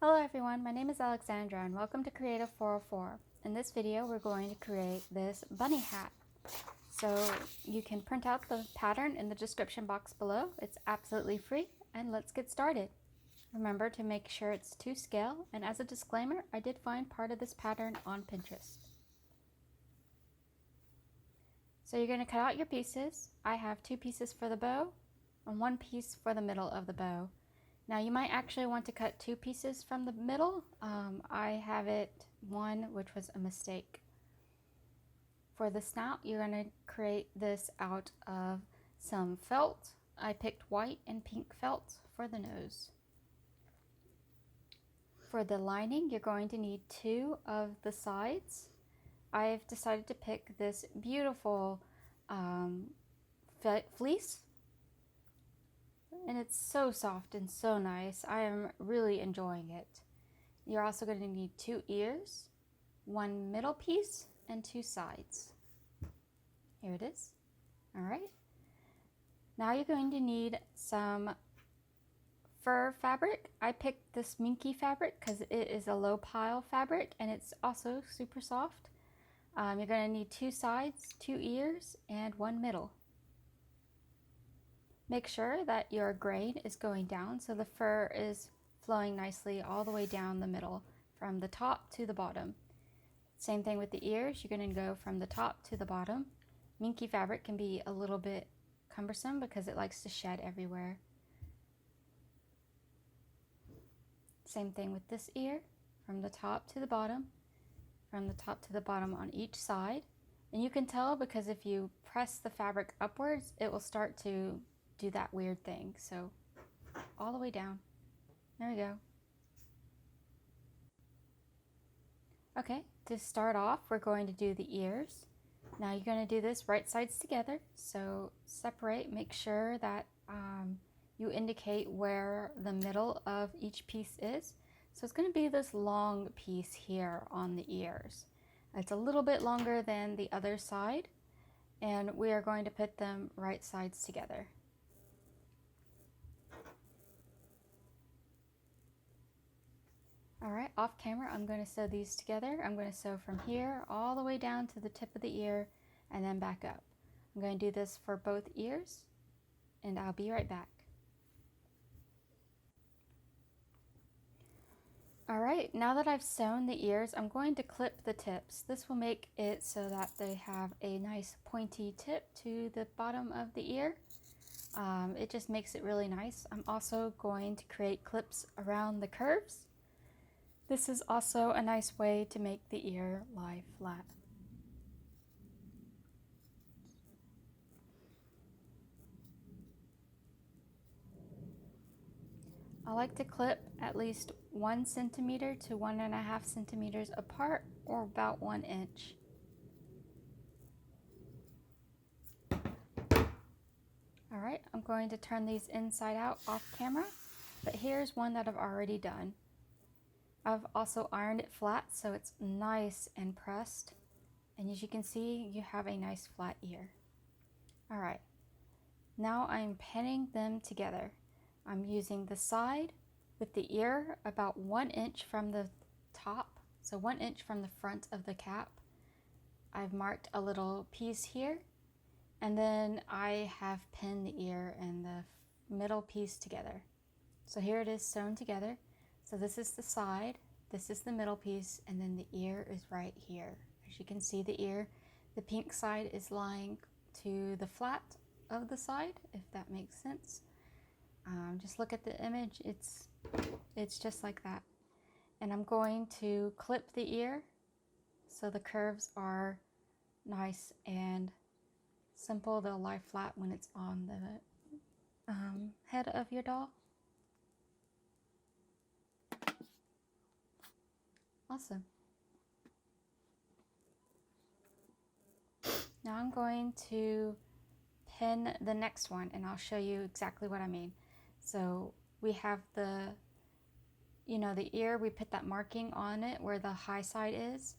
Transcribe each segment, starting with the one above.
Hello everyone, my name is Alexandra and welcome to Creative 404. In this video we're going to create this bunny hat. So you can print out the pattern in the description box below. It's absolutely free, and let's get started. Remember to make sure it's to scale, and as a disclaimer, I did find part of this pattern on Pinterest. So you're going to cut out your pieces. I have 2 pieces for the bow and 1 piece for the middle of the bow. Now you might actually want to cut 2 pieces from the middle. I have it 1, which was a mistake. For the snout, you're going to create this out of some felt. I picked white and pink felt for the nose. For the lining, you're going to need 2 of the sides. I've decided to pick this beautiful fleece, and it's so soft and so nice. I am really enjoying it. You're also going to need 2 ears, 1 middle piece, and 2 sides. Here it is. All right. Now you're going to need some fur fabric. I picked this minky fabric because it is a low pile fabric and it's also super soft. You're going to need 2 sides, 2 ears, and 1 middle. Make sure that your grain is going down so the fur is flowing nicely all the way down the middle from the top to the bottom. Same thing with the ears. You're going to go from the top to the bottom. Minky fabric can be a little bit cumbersome because it likes to shed everywhere. Same thing with this ear, from the top to the bottom, from the top to the bottom on each side. And you can tell because if you press the fabric upwards, it will start to do that weird thing. So all the way down. There we go. Okay, to start off, we're going to do the ears. Now you're going to do this right sides together. So separate, make sure that you indicate where the middle of each piece is. So it's going to be this long piece here on the ears. It's a little bit longer than the other side, and we are going to put them right sides together. All right, off camera, I'm going to sew these together. I'm going to sew from here all the way down to the tip of the ear and then back up. I'm going to do this for both ears, and I'll be right back. All right, now that I've sewn the ears, I'm going to clip the tips. This will make it so that they have a nice pointy tip to the bottom of the ear. It just makes it really nice. I'm also going to create clips around the curves. This is also a nice way to make the ear lie flat. I like to clip at least 1 centimeter to 1.5 centimeters apart, or about 1 inch. All right, I'm going to turn these inside out off camera, but here's one that I've already done. I've also ironed it flat so it's nice and pressed, and as you can see, you have a nice flat ear. All right, now I'm pinning them together. I'm using the side with the ear about 1 inch from the top, so 1 inch from the front of the cap. I've marked a little piece here, and then I have pinned the ear and the middle piece together. So here it is sewn together. So this is the side, this is the middle piece, and then the ear is right here. As you can see, the ear, the pink side is lying to the flat of the side, if that makes sense. Just look at the image, it's just like that. And I'm going to clip the ear so the curves are nice and simple. They'll lie flat when it's on the head of your doll. Awesome. Now I'm going to pin the next one, and I'll show you exactly what I mean. So we have the ear, we put that marking on it where the high side is.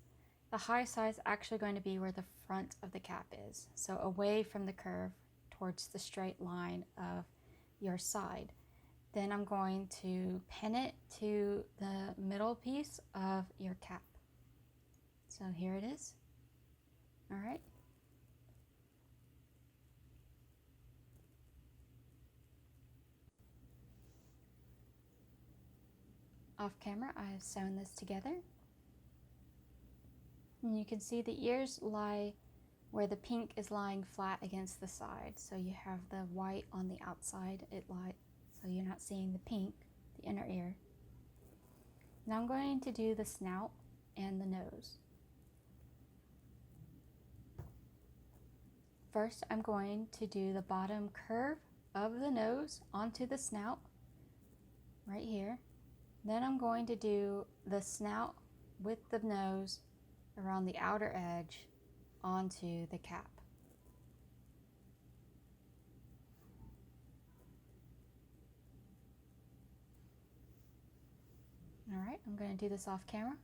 The high side is actually going to be where the front of the cap is. So away from the curve towards the straight line of your side. Then I'm going to pin it to the middle piece of your cap. So here it is. All right. Off camera, I have sewn this together. And you can see the ears lie where the pink is lying flat against the side. So you have the white on the outside, so you're not seeing the pink, the inner ear. Now I'm going to do the snout and the nose. First, I'm going to do the bottom curve of the nose onto the snout, right here. Then I'm going to do the snout with the nose around the outer edge onto the cap. All right, I'm going to do this off camera.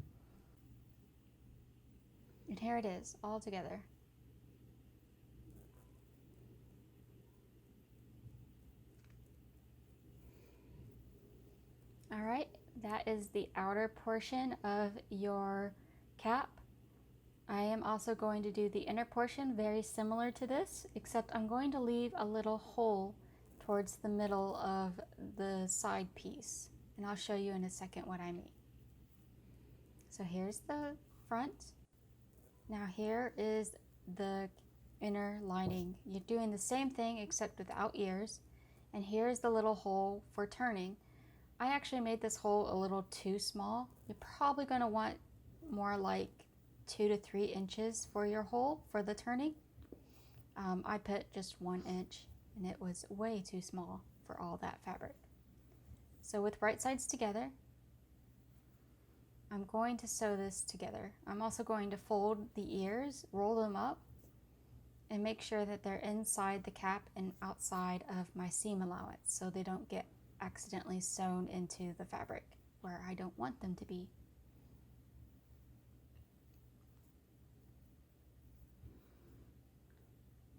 And here it is, all together. All right, that is the outer portion of your cap. I am also going to do the inner portion very similar to this, except I'm going to leave a little hole towards the middle of the side piece. And I'll show you in a second what I mean. So here's the front. Now here is the inner lining. You're doing the same thing except without ears. And here's the little hole for turning. I actually made this hole a little too small. You're probably going to want more like 2 to 3 inches for your hole for the turning. I put just 1 inch and it was way too small for all that fabric. So with right sides together, I'm going to sew this together. I'm also going to fold the ears, roll them up, and make sure that they're inside the cap and outside of my seam allowance so they don't get accidentally sewn into the fabric where I don't want them to be.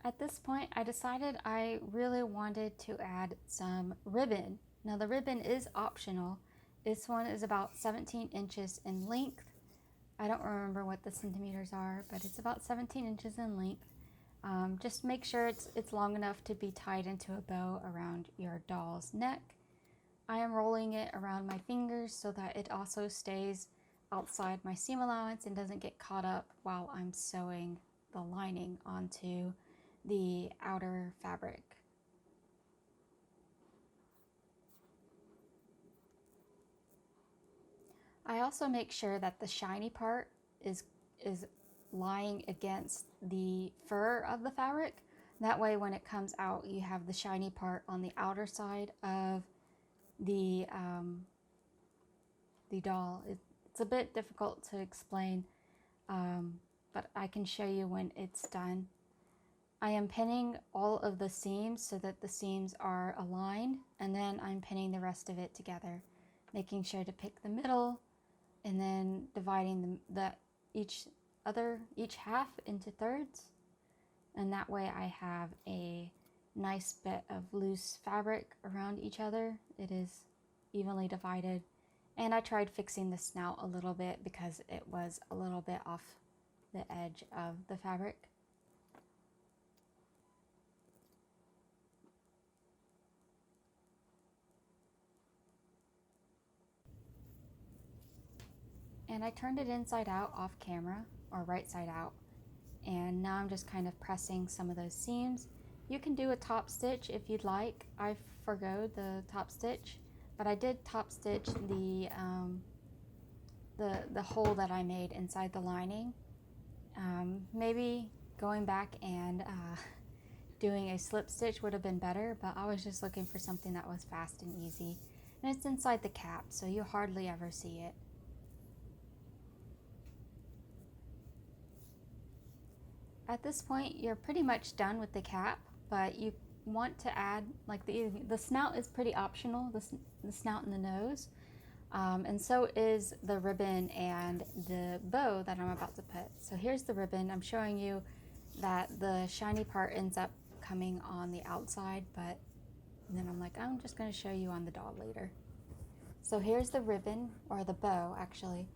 At this point, I decided I really wanted to add some ribbon. Now the ribbon is optional. This one is about 17 inches in length. I don't remember what the centimeters are, but it's about 17 inches in length. Just make sure it's long enough to be tied into a bow around your doll's neck. I am rolling it around my fingers so that it also stays outside my seam allowance and doesn't get caught up while I'm sewing the lining onto the outer fabric. I also make sure that the shiny part is lying against the fur of the fabric. That way when it comes out, you have the shiny part on the outer side of the doll. It's a bit difficult to explain, but I can show you when it's done. I am pinning all of the seams so that the seams are aligned, and then I'm pinning the rest of it together, making sure to pick the middle and then dividing each half into thirds, and that way I have a nice bit of loose fabric around each other. It is evenly divided, and I tried fixing the snout a little bit because it was a little bit off the edge of the fabric. And I turned it inside out off camera, or right side out, and now I'm just kind of pressing some of those seams. You can do a top stitch if you'd like. I forgo the top stitch, but I did top stitch the hole that I made inside the lining. Maybe going back and doing a slip stitch would have been better, but I was just looking for something that was fast and easy. And it's inside the cap, so you hardly ever see it. At this point, you're pretty much done with the cap, but you want to add, like the snout is pretty optional, the snout and the nose, and so is the ribbon and the bow that I'm about to put. So here's the ribbon. I'm showing you that the shiny part ends up coming on the outside, but And then I'm like, I'm just going to show you on the doll later. So here's the ribbon, or the bow actually,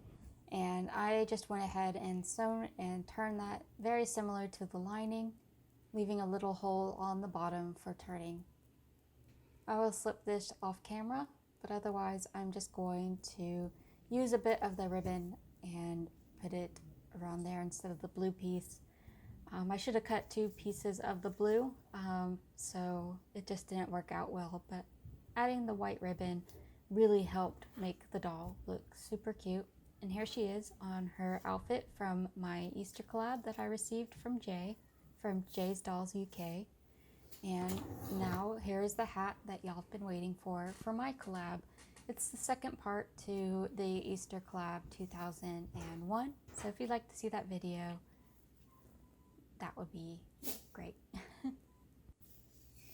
and I just went ahead and sewn and turned that very similar to the lining, leaving a little hole on the bottom for turning. I will slip this off camera, but otherwise I'm just going to use a bit of the ribbon and put it around there instead of the blue piece. I should have cut 2 pieces of the blue, so it just didn't work out well, but adding the white ribbon really helped make the doll look super cute. And here she is on her outfit from my Easter collab that I received from Jay, from Jay's Dolls UK. And now here's the hat that y'all have been waiting for my collab. It's the second part to the Easter collab 2001. So if you'd like to see that video, that would be great.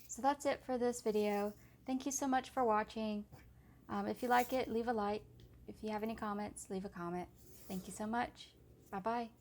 So that's it for this video. Thank you so much for watching. If you like it, leave a like. If you have any comments, leave a comment. Thank you so much. Bye-bye.